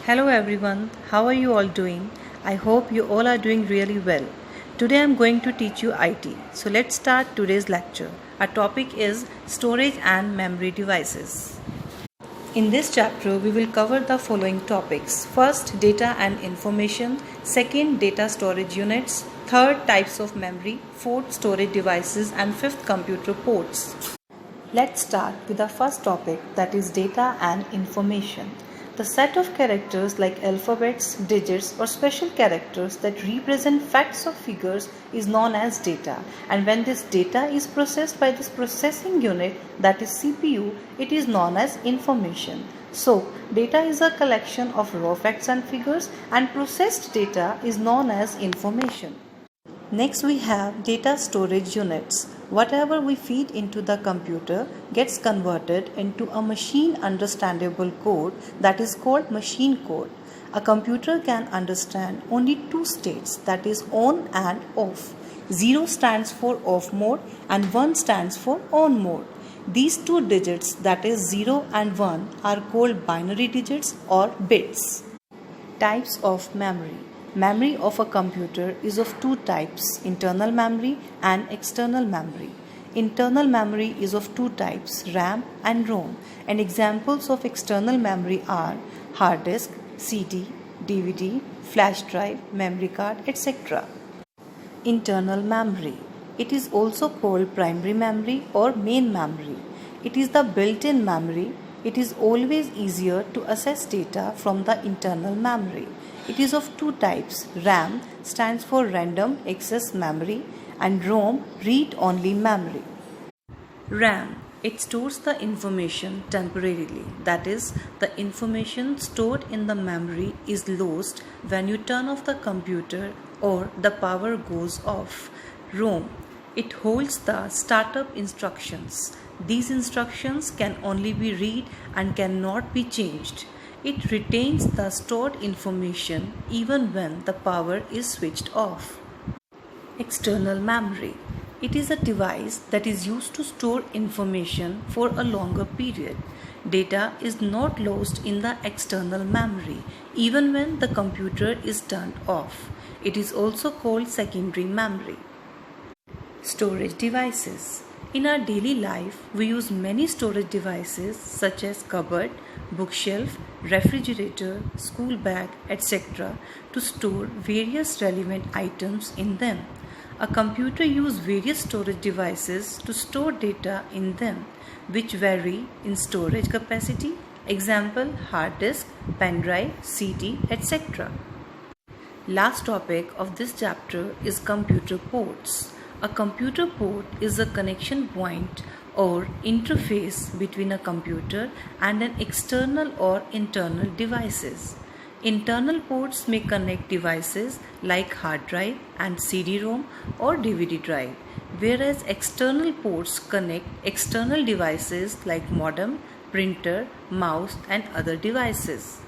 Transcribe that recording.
Hello everyone, how are you all doing? I hope you all are doing really well. Today I am going to teach you IT. So let's start today's lecture. Our topic is storage and memory devices. In this chapter, we will cover the following topics. First, data and information. Second, data storage units. Third, types of memory. Fourth, storage devices. And fifth, computer ports. Let's start with the first topic, that is data and information. The set of characters like alphabets, digits or special characters that represent facts or figures is known as data, and when this data is processed by this processing unit, that is CPU, it is known as information. So, data is a collection of raw facts and figures, and processed data is known as information. Next we have data storage units. Whatever we feed into the computer gets converted into a machine understandable code that is called machine code. A computer can understand only two states, that is on and off. 0 stands for off mode and 1 stands for on mode. These two digits, that is 0 and 1, are called binary digits or bits. Types of memory. Memory of a computer is of two types, internal memory and external memory. Internal memory is of two types, RAM and ROM, and examples of external memory are hard disk, CD, DVD, flash drive, memory card, etc. Internal memory. It is also called primary memory or main memory. It is the built-in memory. It is always easier to access data from the internal memory. It is of two types. RAM stands for random access memory and ROM read-only memory. RAM. It stores the information temporarily. That is, the information stored in the memory is lost when you turn off the computer or the power goes off. ROM. It holds the startup instructions. These instructions can only be read and cannot be changed. It retains the stored information even when the power is switched off. External memory. It is a device that is used to store information for a longer period. Data is not lost in the external memory even when the computer is turned off. It is also called secondary memory. Storage devices. In our daily life, we use many storage devices such as cupboard, bookshelf, refrigerator, school bag, etc. to store various relevant items in them. A computer uses various storage devices to store data in them, which vary in storage capacity. Example, hard disk, pen drive, CD, etc. Last topic of this chapter is computer ports. A computer port is a connection point or interface between a computer and an external or internal devices. Internal ports may connect devices like hard drive and CD-ROM or DVD drive, whereas external ports connect external devices like modem, printer, mouse and other devices.